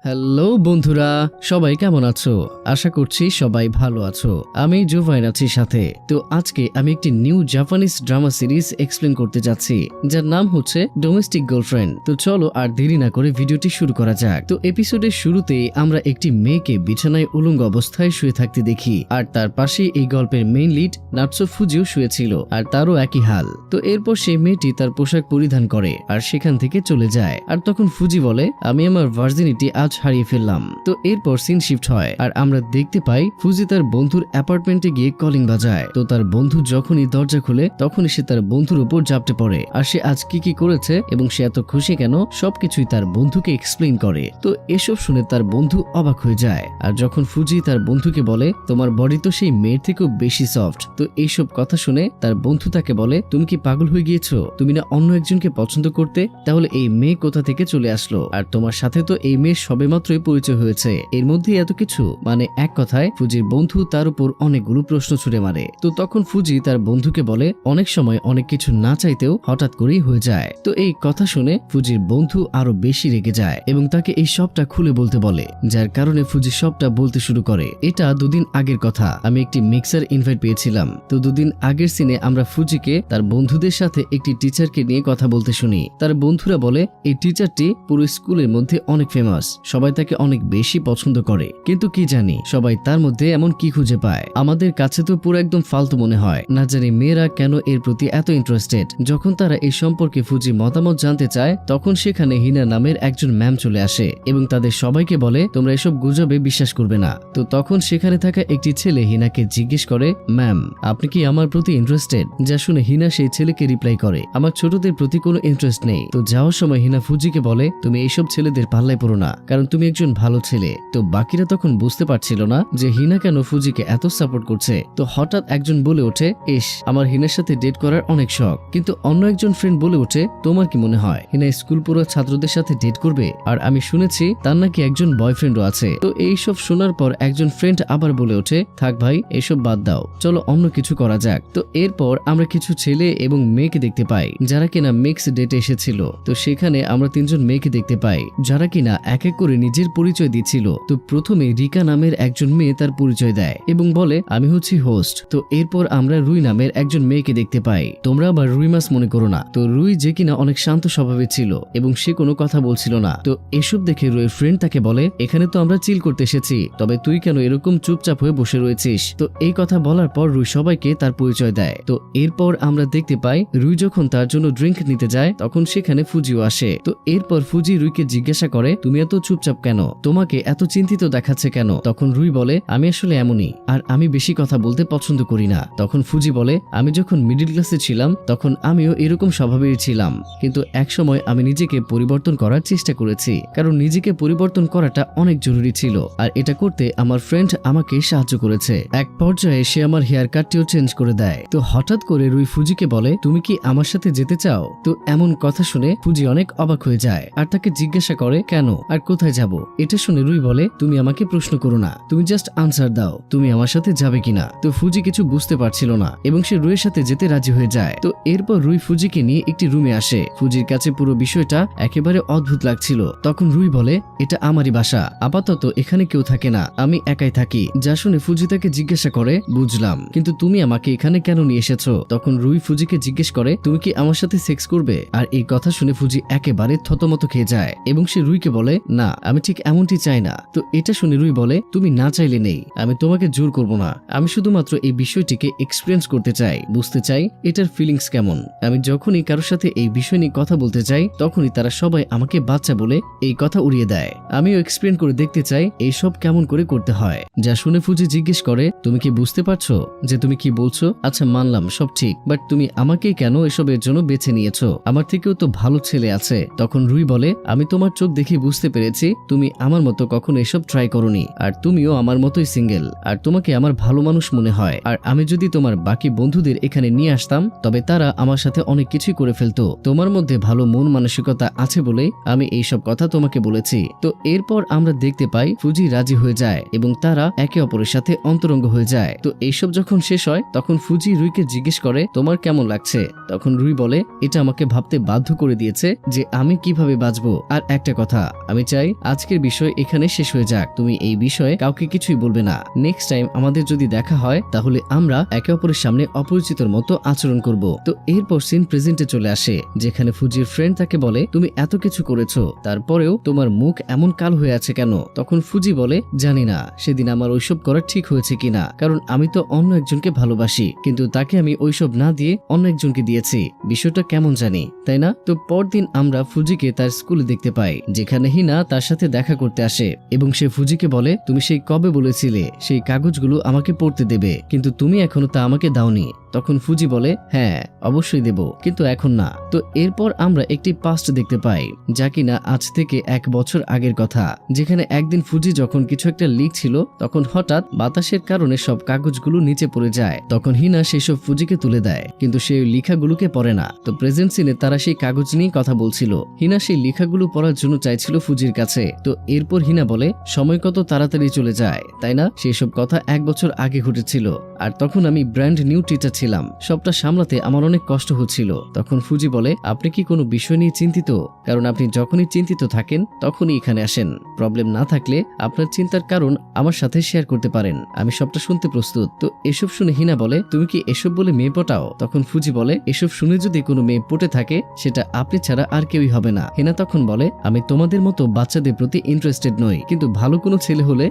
Hello বন্ধুরা, সবাই কেমন আছো? আশা করছি সবাই ভালো আছো। আমি জুভাইন আছি সাথে। তো আজকে আমি একটি new Japanese drama series explain করতে যাচ্ছি, যার নাম হচ্ছে ডোমেস্টিক গার্লফ্রেন্ড। তো চলো আর দেরি না করে ভিডিওটি শুরু করা যাক। তো এপিসোডের শুরুতেই আমরা একটি মেয়েকে বিছানায় উলঙ্গ অবস্থায় শুয়ে থাকতে দেখি, আর তার পাশে এই গল্পের মেইন লিড নাৎসু ফুজিও শুয়েছিল, আর তারও একই হাল। তো এরপর সেই মেয়েটি তার পোশাক পরিধান করে আর সেখান থেকে চলে যায়। আর তখন ফুজি বলে, আমি আমার ভার্জিনিটি আজ হারিয়ে ফেললাম। তো এরপর সিন শিফট হয় আর আমরা দেখতে পাই ফুজি তার বন্ধুর অ্যাপার্টমেন্টে গিয়ে কলিং বাজায়। তো তার বন্ধু যখনই দরজা খুলে তখনই সে তার বন্ধুর উপর ঝাঁপটে পড়ে, আর সে আজ কি করেছে এবং সে এত খুশি কেন সবকিছুই তার বন্ধুকে এক্সপ্লেইন করে। তো এসব শুনে তার বন্ধু অবাক হয়ে যায়। আর যখন ফুজি তার বন্ধুকে বলে, তোমার বডি তো সেই মেয়ের থেকেও বেশি সফট, তো এইসব কথা শুনে তার বন্ধু তাকে বলে, তুমি কি পাগল হয়ে গিয়েছো? তুমি না অন্য একজনকে পছন্দ করতে? তাহলে এই মেয়ে কোথা থেকে চলে আসলো? আর তোমার সাথে তো এই মেয়ে সবেমাত্রই পরিচয় হয়েছে, এর মধ্যে এত কিছু? মানে এক কথায় ফুজির বন্ধু তার উপর অনেকগুলো প্রশ্ন ছুড়ে মারে। তো তখন ফুজি তার বন্ধুকে বলে, অনেক সময় অনেক কিছু না চাইতেও হঠাৎ করেই হয়ে যায়। তো এই কথা শুনে ফুজির বন্ধু আরো বেশি রেগে যায় এবং তাকে এই সবটা খুলে বলতে বলে, যার কারণে ফুজি সবটা বলতে শুরু করে। এটা দুদিন আগের কথা। আমি একটি মিক্সার ইনভাইট পেয়েছিলাম। তো দুদিন আগের সিনে আমরা ফুজিকে তার বন্ধুদের সাথে একটি টিচারকে নিয়ে কথা বলতে শুনি। তার বন্ধুরা বলে, এই টিচারটি পুরো স্কুলের মধ্যে অনেক ফেমাস, সবাই তাকে অনেক বেশি পছন্দ করে। কিন্তু কি জানি সবাই তার মধ্যে এমন কি খুঁজে পায়? আমাদের কাছে তো পুরো একদম ফালতু মনে হয়। না জানি মেয়েরা কেন এর প্রতি এত ইন্টারেস্টেড। যখন তারা এই সম্পর্কে ফুজি মতামত জানতে চায়, তখন সেখানে হিনা নামের একজন ম্যাম চলে আসে এবং তাদের সবাইকে বলে, তোমরা এসব গুজবে বিশ্বাস করবে না। তো তখন সেখানে থাকা একটি ছেলে হিনাকে জিজ্ঞেস করে, ম্যাম আপনি কি আমার প্রতি ইন্টারেস্টেড? যা শুনে হিনা সেই ছেলেকে রিপ্লাই করে, আমার ছোটদের প্রতি কোনো ইন্টারেস্ট নেই। তো যাওয়ার সময় হিনা ফুজিকে বলে, তুমি এইসব ছেলেদের পাল্লায় পড়ো না, কারণ তুমি একজন ভালো ছেলে। তো বাকিরা তখন বুঝতে পারছিল না যে হিনা কেন ফুজিকে এত সাপোর্ট করছে। তো হঠাৎ একজন বলে ওঠে, ইস আমার হিনার সাথে ডেট করার অনেক শখ। কিন্তু অন্য একজন ফ্রেন্ড বলে ওঠে, তোমার কি মনে হয় হিনা স্কুল পুরো ছাত্রদের সাথে ডেট করবে? আর আমি শুনেছি তার নাকি একজন বয়ফ্রেন্ডও আছে। তো এইসব শোনার পর একজন ফ্রেন্ড আবার বলে ওঠে, থাক ভাই এসব বাদ দাও, চলো অন্য কিছু করা যাক। তো এরপর আমরা কিছু ছেলে এবং মেয়েকে দেখতে পাই যারা কিনা মিক্স ডেটে এসেছিল। তো সেখানে আমরা তিনজন মেয়েকে দেখতে পাই যারা কিনা এক এক করে নিজের পরিচয় দিচ্ছিল। তো প্রথমে রিকা নামের একজন মেয়ে তার পরিচয় দেয় এবং বলে, আমি হচ্ছি হোস্ট। তো এরপর আমরা রুই নামের একজন মেয়েকে দেখতে পাই। তোমরা আবার রুই মাস মনে করো না। তো রুই যে কিনা অনেক শান্ত স্বভাবের ছিল এবং সে কোনো কথা বলছিল না। তো এসব দেখে রুইয়ের ফ্রেন্ড তাকে বলে, এখানে তো আমরা চিল করতে এসেছি, তবে তুই কেন এরকম চুপচাপ হয়ে বসে রয়েছিস? তো এই কথা বলার পর রুই সবাইকে তার পরিচয় দেয়। তো এরপর আমরা দেখতে পাই রুই যখন তার জন্য ড্রিঙ্ক নিতে যায় তখন সেখানে ফুজিও আসে। তো এরপর ফুজি রুইকে জিজ্ঞাসা করে, তুমি এত চুপচাপ কেন? তোমাকে এত চিন্তিত দেখাচ্ছে কেন? তখন রুই বলে, আমি আসলে এমনই, আর আমি বেশি কথা বলতে পছন্দ করি না। তখন ফুজি বলে, আমি যখন মিডিল ক্লাসে ছিলাম তখন আমিও এরকম স্বভাবের ছিলাম, কিন্তু এক সময় আমি নিজেকে পরিবর্তন করার চেষ্টা করেছি, কারণ নিজেকে পরিবর্তন করাটা অনেক জরুরি ছিল, আর এটা করতে আমার ফ্রেন্ড আমাকে সাহায্য করেছে। এক পর্যায়ে সে আমার হেয়ার কাটটিও চেঞ্জ করে দেয়। তো হঠাৎ করে রুই ফুজিকে বলে, তুমি কি আমার সাথে যেতে চাও? তো এমন কথা শুনে ফুজি অনেক অবাক হয়ে যায় আর তাকে জিজ্ঞাসা করে, কেন আর কোথায় যাব? এটা শুনে রুই বলে, তুমি আমাকে প্রশ্ন করো না, তুমি জাস্ট আনসার দাও, তুমি আমার সাথে যাবে কিনা? তো ফুজি কিছু বুঝতে পারছিল না এবং সে রুইয়ের সাথে যেতে রাজি হয়ে যায়। তো এরপর রুই ফুজিকে নিয়ে একটি রুমে আসে। ফুজির কাছে পুরো বিষয়টা একেবারে অদ্ভুত লাগছিল। তখন রুই বলে, এটা আমারই বাসা, আপাতত এখানে কেউ থাকে না, আমি একাই থাকি। যা শুনে ফুজি তাকে জিজ্ঞাসা করে, বুঝলাম, কিন্তু তুমি আমাকে এখানে কেন নিয়ে এসেছো? তখন রুই ফুজিকে জিজ্ঞেস করে, তুমি কি আমার সাথে সেক্স করবে? আর এই কথা শুনে ফুজি একেবারে থতমত খেয়ে যায় এবং সে রুইকে বলে, না আমি ঠিক এমনটি চাই না। তো এটা শুনে রুই বলে, তুমি না চাইলে নেই, আমি তোমাকে জোর করব না, আমি শুধুমাত্র এই বিষয়টিকে এক্সপিরিয়েন্স করতে চাই, বুঝতে চাই এটার ফিলিংস কেমন। আমি যখনই কারোর সাথে এই বিষয় নিয়ে কথা বলতে চাই তখনই তারা সবাই আমাকে বাচ্চা বলে এই কথা উড়িয়ে দেয়। আমিও এক্সপিরিয়েন্স করে দেখতে চাই এইসব কেমন করে করতে হয়। যা শুনে ফুজি জিজ্ঞেস করে, তুমি কি বুঝতে পারছো যে তুমি কি বলছো? আচ্ছা মানলাম সব ঠিক, বাট তুমি আমাকেই কেন এসবের জন্য বেছে নিয়েছো? আমার থেকেও তো ভালো ছেলে আছে। তখন রুই বলে, আমি তোমার চোখ দেখে বুঝতে পেরেছি তুমি আমার মতো কখনো এসব ট্রাই করোনি, আর তুমিও আমার মতোই সিঙ্গেল, আর তোমাকে আমার ভালো মানুষ মনে হয়। আর আমি যদি তোমার বাকি বন্ধুদের এখানে নিয়ে আসতাম তবে তারা আমার সাথে অনেক কিছুই করে ফেলতো। তোমার মধ্যে ভালো মন মানসিকতা আছে বলেই আমি এইসব কথা তোমাকে বলেছি। তো এরপর আমরা দেখতে পাই ফুজি রাজি হয়ে যায় এবং তারা একে অপরের সাথে অন্তরঙ্গ হয়ে যায়। তো এইসব যখন শেষ হয় তখন ফুজি রুইকে জিজ্ঞেস করে, তোমার কেমন লাগছে? তখন রুই বলে, এটা আমাকে ভাবতে বাধ্য করে দিয়েছে যে আমি কিভাবে বাঁচবো। আর একটা কথা, আমি চাই চাই আজকের বিষয় এখানে শেষ হয়ে যাক, তুমি এই বিষয়ে কাউকে কিছুই বলবে না। নেক্সট টাইম আমাদের যদি দেখা হয় তাহলে আমরা একে অপরের সামনে অপরিচিতর মতো আচরণ করব। তো এরপর সিন প্রেজেন্টে চলে আসে, যেখানে ফুজির ফ্রেন্ড তাকে বলে তুমি এত কিছু করেছো, তারপরেও তোমার মুখ এমন কালো হয়ে আছে কেন? তখন ফুজি বলে জানি না সেদিন আমার ওইসব করা ঠিক হয়েছে কিনা, কারণ আমি তো অন্য একজনকে ভালোবাসি, কিন্তু তাকে আমি ওইসব না দিয়ে অন্য একজনকে দিয়েছি। বিষয়টা কেমন জানি, তাই না? তো পরদিন আমরা ফুজিকে তার স্কুলে দেখতে পাই, যেখানে হিনা তার সাথে দেখা করতে আসে এবং সে ফুজিকে বলে তুমি সেই কবে বলেছিলে সেই কাগজগুলো আমাকে পড়তে দেবে, কিন্তু তুমি এখনো তা আমাকে দাওনি। তখন ফুজি বলে হ্যাঁ অবশ্যই দেব, কিন্তু এখন না। তো এরপর আমরা একটি পাস্ট দেখতে পাই, যা কিনা আজ থেকে 1 বছর আগের কথা, যেখানে একদিন ফুজি যখন কিছু একটা লিখছিল তখন হঠাৎ বাতাসের কারণে সব কাগজগুলো নিচে পড়ে যায়। তখন হিনা সেই সব ফুজিকে তুলে দেয়, কিন্তু সেই লেখাগুলোকে পড়ে না। তো প্রেজেন্ট সিনে তারা সেই কাগজ নিয়ে কথা বলছিল। হিনা সেই লেখাগুলো পড়ার জন্য চাইছিল ফুজির কাছে। তো এরপর হিনা বলে সময় কত তাড়াতাড়ি চলে যায়, তাই না? সেই সব কথা 1 বছর আগে ঘটেছিল, আর তখন আমি ব্র্যান্ড নিউ টিচার ছিলাম, সবটা সামলাতে আমার অনেক কষ্ট হচ্ছিল। তখন ফুজি বলে আপনি কি কোনো বিষয় নিয়ে চিন্তিত? কারণ আপনি যখনই চিন্তিত থাকেন তখনই এখানে আসেন, প্রবলেম না থাকলে আপনার চিন্তার কারণ আমার সাথে শেয়ার করতে পারেন, আমি সবটা শুনতে প্রস্তুত। তো এসব শুনে হিনা বলে তুমি কি এসব বলে মেয়ে পটাও? তখন ফুজি বলে এসব শুনে যদি কোনো মেয়ে পটে থাকে সেটা আপনি ছাড়া আর কেউই হবে না। হিনা তখন বলে আমি তোমাদের মতো বাচ্চাদের প্রতি ইন্টারেস্টেড নই, কিন্তু ভালো কোনো ছেলে হলে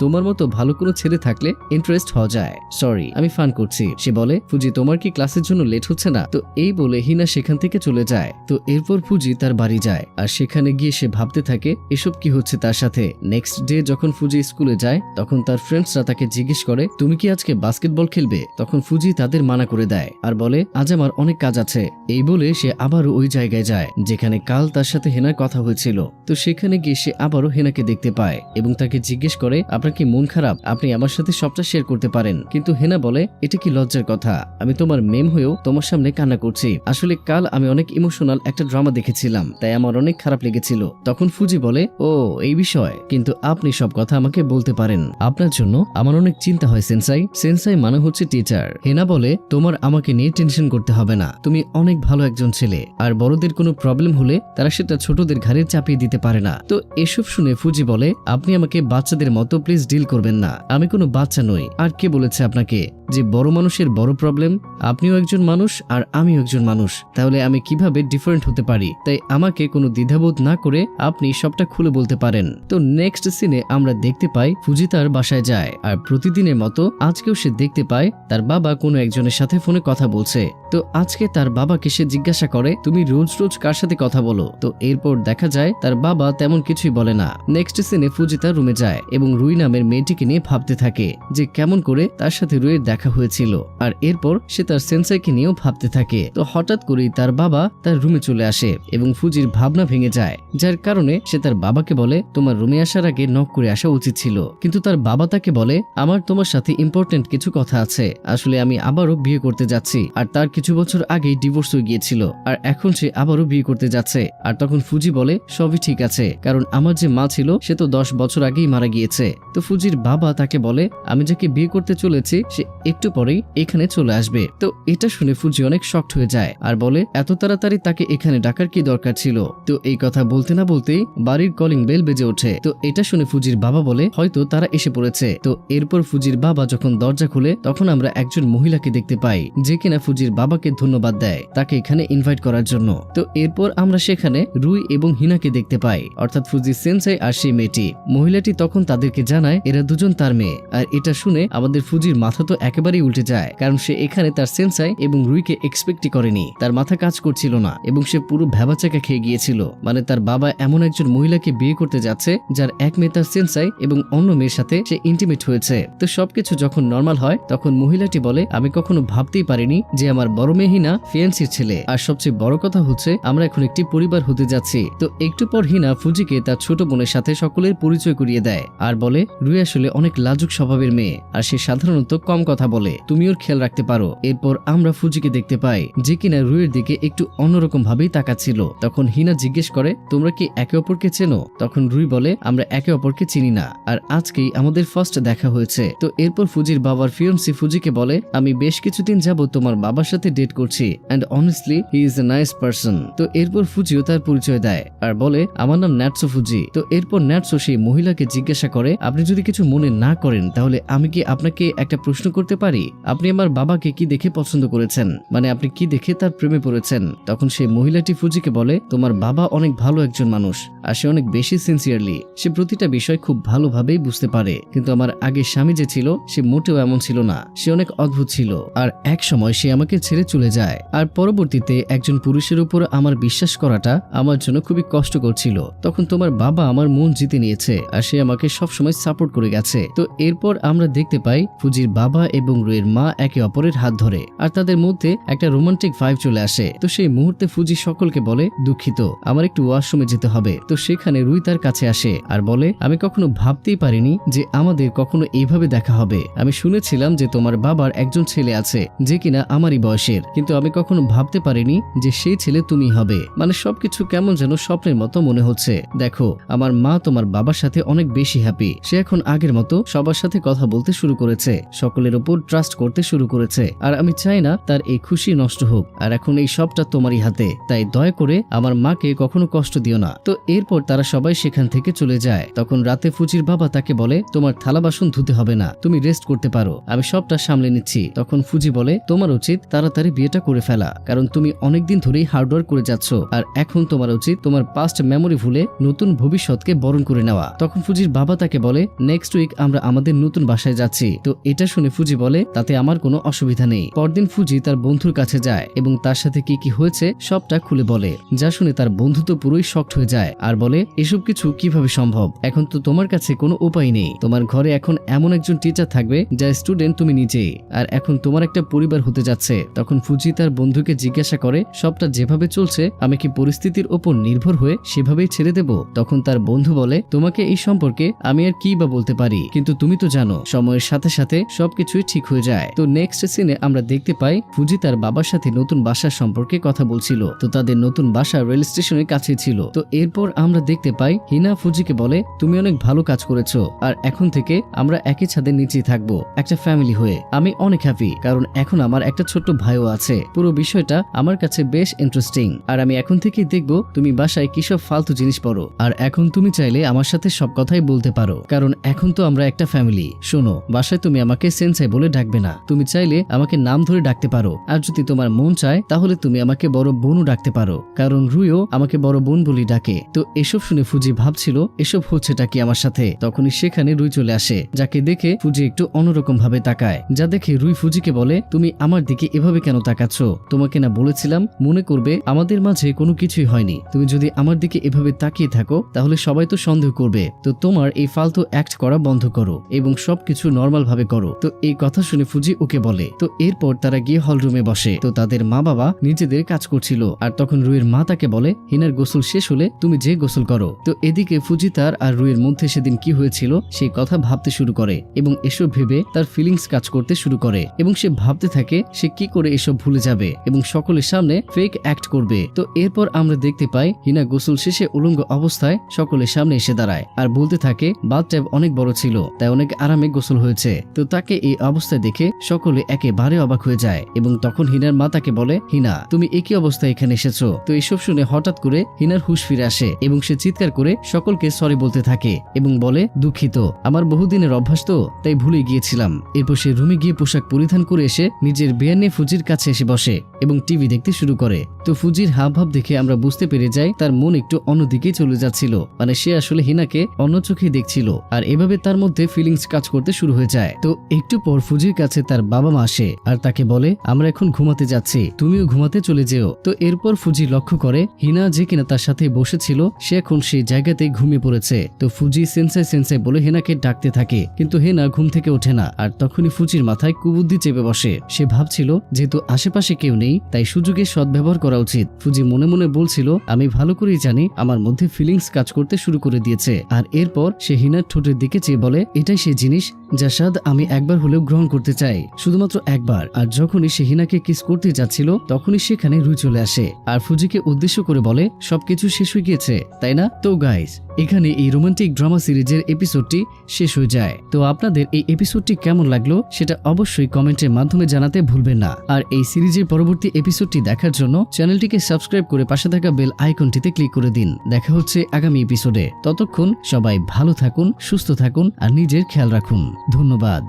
তোমার মতো ভালো কোনো ছেলে থাকলে ইন্টারেস্ট হওয়া যায়। সরি আমি ফান করছি। সে বলে ফুজি তোমার কি ক্লাসের জন্য লেট হচ্ছে না? তো এই বলে হিনা সেখান থেকে চলে যায়। তো এরপর ফুজি তার বাড়ি যায়, আর সেখানে গিয়ে সে ভাবতে থাকে এসব কি হচ্ছে তার সাথে। নেক্সট ডে যখন ফুজি স্কুলে যায় তখন তার ফ্রেন্ডসরা তাকে জিজ্ঞেস করে তুমি কি আজকে বাস্কেটবল খেলবে? তখন ফুজি তাদের মানা করে দেয় আর বলে আজ আমার অনেক কাজ আছে। এই বলে সে আবারও ওই জায়গায় যায় যেখানে কাল তার সাথে হেনার কথা হয়েছিল। তো সেখানে গিয়ে সে আবারও হেনাকে দেখতে পায় এবং তাকে জিজ্ঞেস করে আপনার কি মন খারাপ? আপনি আমার সাথে সবটা শেয়ার করতে পারেন। কিন্তু হেনা বলে এটা কি লজ্জার কথা, আমি তোমার মেম হয়েও তোমার সামনে কান্না করছি। আসলে কাল আমি অনেক ইমোশনাল একটা ড্রামা দেখেছিলাম, তাই আমার অনেক খারাপ লেগেছিল। তখন ফুজি বলে ও এই বিষয়, কিন্তু আপনি সব কথা আমাকে বলতে পারেন, আপনার জন্য আমার অনেক চিন্তা হয় সেন্সাই। সেন্সাই মানে হচ্ছে টিচার। হেনা বলে তোমার আমাকে নিয়ে টেনশন করতে হবে না, তুমি অনেক ভালো একজন ছেলে, আর বড়দের কোনো প্রবলেম হলে তারা সেটা ছোটদের ঘাড়ে চাপিয়ে দিতে পারে না। তো এসব শুনে ফুজি বলে আপনি আমাকে বাচ্চাদের মতো প্লিজ ডিল করবেন না, আমি কোনো বাচ্চা নই। আর কে বলেছে আপনাকে যে বড় মানুষের বড় প্রবলেম? আপনিও একজন মানুষ আর আমিও একজন মানুষ, তাহলে আমি কিভাবে ডিফারেন্ট হতে পারি? তাই আমাকে কোনো দ্বিধাবোধ না করে আপনি সবটা খুলে বলতে পারেন। তো নেক্সট সিনে আমরা দেখতে পাই ফুজি তার বাসায় যায়, আর প্রতিদিনের মতো আজকেও সে দেখতে পায় তার বাবা কোনো একজনের সাথে ফোনে কথা বলছে। তো আজকে তার বাবাকে সে জিজ্ঞাসা করে তুমি রোজ রোজ কার সাথে কথা বলো? তো এরপর দেখা যায় তার বাবা তেমন কিছুই বলে না। নেক্সট সিনে ফুজি তার রুমে যায় এবং রুই নামের মেয়েটিকে নিয়ে ভাবতে থাকে যে কেমন করে তার সাথে রুইয়ের দেখা হয়েছিল, আর এরপর সে তার সেন্সাইকে নিয়েও ভাবতে থাকে। তো হঠাৎ করেই তার বাবা তার রুমে চলে আসে এবং ফুজির ভাবনা ভেঙে যায়, যার কারণে সে তার বাবাকে বলে তোমার রুমে আসার আগে নক করে আসা উচিত ছিল। কিন্তু তার বাবা তাকে বলে আমার তোমার সাথে ইম্পর্টেন্ট কিছু কথা আছে, আসলে আমি আবারও বিয়ে করতে যাচ্ছি, আর তার কিছু বছর আগেই ডিভোর্স হয়ে গিয়েছিল, আর এখন সে আবারও বিয়ে করতে যাচ্ছে। আর তখন ফুজি বলে সবই ঠিক আছে, কারণ আমার যে মা ছিল সে তো 10 বছর আগেই মারা গিয়েছে। তো ফুজির বাবা তাকে বলে আমি যাকে বিয়ে করতে চলেছি সে একটু পরেই এখানে চলে আসবে। তো এটা শুনে ফুজি অনেক শকড হয়ে যায় আর বলে এত তাড়াতাড়ি তাকে এখানে ডাকার কি দরকার ছিল? তো এই কথা বলতে না বলতেই বাড়ির কলিং বেল বেজে ওঠে। তো এটা শুনে ফুজির বাবা বলে হয়তো তারা এসে পড়েছে। তো এরপর ফুজির বাবা যখন দরজা খুলে তখন আমরা একজন মহিলাকে দেখতে পাই যে কিনা ফুজির বাবাকে ধন্যবাদ দেয় তাকে এখানে ইনভাইট করার জন্য। তো এরপর আমরা সেখানে রুই এবং হিনাকে দেখতে পাই, অর্থাৎ ফুজি সেন্সাই আর সেই মেয়েটি। মহিলাটি তখন তাদেরকে জানায় এরা দুজন তার মেয়ে, আর এটা শুনে আমাদের ফুজির মাথা তো একেবারেই উল্টে যায়, কারণ সে এখানে তার সেন্সাই এবং রুইকে এক্সপেক্টই করেনি। তার মাথা কাজ করছিল না এবং সে পুরো ভ্যাবাচাকা খেয়ে গিয়েছিল। মানে তার বাবা এমন একজন মহিলাকে বিয়ে করতে যাচ্ছে যার এক মেয়ে তার সেন্সাই এবং অন্য মেয়ের সাথে সে ইন্টিমেট হয়েছে। তো সবকিছু যখন নর্মাল হয় তখন মহিলাটি বলে আমি কখনো ভাবতেই পারিনি যে আমার বড় মেয়ে হিনা ফিয়ান্সির ছেলে, আর সবচেয়ে বড় কথা হচ্ছে আমরা এখন একটি পরিবার হতে যাচ্ছি। তো একটু পর হিনা ফুজিকে তার ছোট বোনের সাথে সকলের পরিচয় করিয়ে দেয় আর বলে রুই আসলে অনেক লাজুক স্বভাবের মেয়ে, আর সে সাধারণত কম কথা কথা বলে, তুমি ওর খেয়াল রাখতে পারো। এরপর আমরা ফুজিকে দেখতে পাই যে কিনা রুইয়ের দিকে একটু অন্যরকম ভাবেই তাকাচ্ছিল। তখন হিনা জিজ্ঞেস করে, তোমরা কি একে অপরকে চেনো? তখন রুই বলে, আমরা একে অপরকে চিনি না, আর আজকেই আমাদের ফার্স্ট দেখা হয়েছে। তো এরপর ফুজির বাবার ফিয়ন্সি ফুজিকে বলে, আমি বেশ কিছুদিন যাবত তোমার বাবার সাথে ডেট করছি, and honestly he is a nice person. তো এরপর ফুজিও তার পরিচয় দেয় আর বলে, আমার নাম ন্যাটসো ফুজি। তো এরপর ন্যাটসো সেই মহিলাকে জিজ্ঞাসা করে, আপনি যদি কিছু মনে না করেন তাহলে আমি কি আপনাকে একটা প্রশ্ন করতে পারি? আপনি আমার বাবাকে কি দেখে পছন্দ করেছেন? মানে আপনি কি দেখে তার প্রেমে পড়েছেন? তখন সেই মহিলাটি ফুজিকে বলে, তোমার বাবা অনেক ভালো একজন মানুষ, আর সে অনেক বেশি সিনসিয়ারলি, সে প্রতিটা বিষয় খুব ভালোভাবেই বুঝতে পারে। কিন্তু আমার আগের স্বামী যে ছিল সে মোটেও এমন ছিল না, সে অনেক অদ্ভুত ছিল, আর এক সময় সে আমাকে ছেড়ে চলে যায়। আর পরবর্তীতে একজন পুরুষের উপর আমার বিশ্বাস করাটা আমার জন্য খুবই কষ্টকর ছিল। তখন তোমার বাবা আমার মন জিতে নিয়েছে, আর সে আমাকে সবসময় সাপোর্ট করে গেছে। তো এরপর আমরা দেখতে পাই ফুজির বাবা এবং রুইয়ের মা একে অপরের হাত ধরে, আর তাদের মধ্যে একটা রোমান্টিক ভাইব চলে আসে। তো সেই মুহূর্তে ফুজি সকলকে বলে, দুঃখিত, আমার একটু ওয়াশরুমে যেতে হবে। তো সেখানে রুই তার কাছে আসে আর বলে, আমি কখনো ভাবতেই পারিনি যে আমাদের কখনো এইভাবে দেখা হবে। আমি শুনেছিলাম যে তোমার বাবার একজন ছেলে আছে যে কিনা আমারই বয়সের, কিন্তু আমি কখনো ভাবতে পারিনি যে সেই ছেলে তুমি হবে। মানে সবকিছু কেমন যেন স্বপ্নের মতো মনে হচ্ছে। দেখো, আমার মা তোমার বাবার সাথে অনেক বেশি হ্যাপি। সে এখন আগের মতো সবার সাথে কথা বলতে শুরু করেছে, সকলের উপর ট্রাস্ট করতে শুরু করেছে, আর আমি চাই না তার এই খুশি নষ্ট হোক। আর এখন এই সবটা তোমারই হাতে, তাই দয়া করে আমার মাকে কখনো কষ্ট দিও না। তো এরপর তারা সবাই সেখান থেকে চলে যায়। তখন রাতে ফুজির বাবা তাকে বলে, তোমার থালা বাসন ধুতে হবে না, তুমি রেস্ট করতে পারো, আমি সবটা সামলে নিচ্ছি। তখন ফুজি বলে, তোমার উচিত তাড়াতাড়ি বিয়েটা করে ফেলা, কারণ তুমি অনেকদিন ধরেই হার্ডওয়ার্ক করে যাচ্ছ, আর এখন তোমার উচিত তোমার পাস্ট মেমোরি ভুলে নতুন ভবিষ্যৎকে বরণ করে নেওয়া। তখন ফুজির বাবা তাকে বলে, নেক্সট উইক আমরা আমাদের নতুন বাসায় যাচ্ছি। তো এটা শুনে ফুজি বলে, তাতে আমার কোনো অসুবিধা নেই। পরদিন ফুজি তার বন্ধুর কাছে যায় এবং তার সাথে কি কি হয়েছে সবটা খুলে বলে, যা শুনে তার বন্ধু তো পুরোই শকড হয়ে যায় আর বলে, এসব কিছু কিভাবে সম্ভব? এখন তো তোমার কাছে কোনো উপায় নেই, তোমার ঘরে এখন এমন একজন টিচার থাকবে যা স্টুডেন্ট তুমি নিজেই, আর এখন তোমার একটা পরিবার হতে যাচ্ছে। তখন ফুজি তার বন্ধুকে জিজ্ঞাসা করে, সবটা যেভাবে চলছে আমি কি পরিস্থিতির উপর নির্ভর হয়ে সেভাবেই ছেড়ে দেব? তখন তার বন্ধু বলে, তোমাকে এই সম্পর্কে আমি আর কি বা বলতে পারি, কিন্তু তুমি তো জানো সময়ের সাথে সাথে সবকিছুই ঠিক হয়ে যায়। তো নেক্সট সিনে আমরা দেখতে পাই ফুজি তার বাবার সাথে নতুন বাসার সম্পর্কে কথা বলছিল। তো তাদের নতুন বাসা রেল স্টেশনের কাছে ছিল। তো এরপর আমরা দেখতে পাই হিনা ফুজিকে বলে, তুমি অনেক ভালো কাজ করেছো, আর এখন থেকে আমরা একই ছাদের নিচেই থাকবো, একটা ফ্যামিলি হয়ে। আমি অনেক হ্যাপি, কারণ এখন আমার একটা ছোট্ট ভাইও আছে। পুরো বিষয়টা আমার কাছে বেশ ইন্টারেস্টিং, আর আমি এখন থেকেই দেখবো তুমি বাসায় কিসব ফালতু জিনিস পড়ো, আর এখন তুমি চাইলে আমার সাথে সব কথাই বলতে পারো, কারণ এখন তো আমরা একটা ফ্যামিলি। শোনো, বাসায় তুমি আমাকে সেন্সাই বলে ডাকবে না, তুমি চাইলে আমাকে নাম ধরে ডাকতে পারো, আর যদি তোমার মন চায় তাহলে তুমি আমাকে বড় বোনও ডাকতে পারো, কারণ রুইও আমাকে বড় বোন বলি ডাকে। তো এসব শুনে ফুজি ভাবছিল এসব হচ্ছেটা কি আমার সাথে। তখনই সেখানে রুই চলে আসে, যাকে দেখে ফুজি একটু অন্যরকম ভাবে তাকায়। যা দেখে রুই ফুজিকে বলে, তুমি আমার দিকে এভাবে কেন তাকাচ্ছ? তোমাকে না বলেছিলাম মনে করবে আমাদের মাঝে কোনো কিছুই হয়নি? তুমি যদি আমার দিকে এভাবে তাকিয়ে থাকো তাহলে সবাই তো সন্দেহ করবে। তো তোমার এই ফালতু অ্যাক্ট করা বন্ধ করো এবং সবকিছু নর্মাল ভাবে করো। তো এই কথা শুনে ফুজি ওকে বলে। তো এরপর তারা গিয়ে হল রুমে বসে। তো তাদের মা বাবা নিজেদের কাজ করছিল, আর তখন রুইয়ের মা তাকে বলে, হিনার গোসল শেষ হলে তুমি যে গোসল করো। তো এদিকে ফুজি তার আর রুইয়ের মধ্যে সেদিন কি হয়েছিল সেই কথা ভাবতে শুরু করে, এবং এসব ভেবে তার ফিলিংস কাজ করতে শুরু করে, এবং সে ভাবতে থাকে সে কি করে এসব ভুলে যাবে এবং সকলের সামনে ফেক অ্যাক্ট করবে। তো এরপর আমরা দেখতে পাই হিনা গোসল শেষে উলঙ্গ অবস্থায় সকলের সামনে এসে দাঁড়ায় আর বলতে থাকে, বাথট্যাব অনেক বড় ছিল, তাই অনেক আরামে গোসল হয়েছে। তো তাকে এই অবস্থায় দেখে সকলে একেবারে অবাক হয়ে যায়, এবং তখন হিনার মা তাকে বলে, হিনা তুমি একই অবস্থায় এখানে এসেছো? তো এসব শুনে হঠাৎ করে হিনার হুঁশ ফিরে আসে এবং সে চিৎকার করে সকলকে সরি বলতে থাকে এবং বলে, দুঃখিত, আমার বহুদিনের অভ্যাস তো তাই ভুলে গিয়েছিলাম। এরপর সে রুমে গিয়ে পোশাক পরিধান করে এসে নিজের বিয়ার নিয়ে ফুজির কাছে এসে বসে এবং টিভি দেখতে শুরু করে। তো ফুজির হাবভাব দেখে আমরা বুঝতে পেরে যাই তার মন একটু অন্যদিকে চলে যাচ্ছিল, মানে সে আসলে হিনাকে অন্য চোখে দেখছিল, আর এভাবে তার মধ্যে ফিলিংস কাজ করতে শুরু হয়ে যায়। তো একটু পর ফুজির কাছে তার বাবা মা আসে আর তাকে বলে, আমরা এখন ঘুমাতে যাচ্ছি, তুমিও ঘুমাতে চলে যেও। তো এরপর ফুজি লক্ষ্য করে হিনা যে কিনা তার সাথে বসেছিল সে এখন সেই জায়গাতেই ঘুমিয়ে পড়েছে। তো ফুজি সেন্সাই সেন্সাই বলে হেনাকে ডাকতে থাকে, কিন্তু হেনা ঘুম থেকে ওঠে না। আর তখনই ফুজির মাথায় কুবুদ্ধি চেপে বসে। সে ভাবছিল যেহেতু আশেপাশে কেউ নেই তাই সুযোগের সদ্ব্যবহার করা উচিত। ফুজি মনে মনে বলছিল, আমি ভালো করেই জানি আমার মধ্যে ফিলিংস কাজ করতে শুরু করে দিয়েছে। আর এরপর সে হিনার ঠোঁটের দিকে চেয়ে বলে, এটাই সেই জিনিস যার স্বাদ আমি একবার হলেও গ্রহণ করতে চাই, শুধুমাত্র একবার। আর যখনই সে হিনাকে কিস করতে যাচ্ছিল তখনই সেখানে রুই চলে আসে আর ফুজিকে উদ্দেশ্য করে বলে সবকিছু শেষ হয়ে গিয়েছে, তাই না? তো গাইস, এখানে এই রোমান্টিক ড্রামা সিরিজের এপিসোডটি শেষ হয়ে যায়। তো আপনাদের এই এপিসোডটি কেমন লাগলো সেটা অবশ্যই কমেন্টের মাধ্যমে জানাতে ভুলবেন না। আর এই সিরিজের পরবর্তী এপিসোডটি দেখার জন্য চ্যানেলটিকে সাবস্ক্রাইব করে পাশে থাকা বেল আইকনটিতে ক্লিক করে দিন। দেখা হচ্ছে আগামী এপিসোডে। ততক্ষণ সবাই ভালো থাকুন, সুস্থ থাকুন আর নিজের খেয়াল রাখুন। ধন্যবাদ।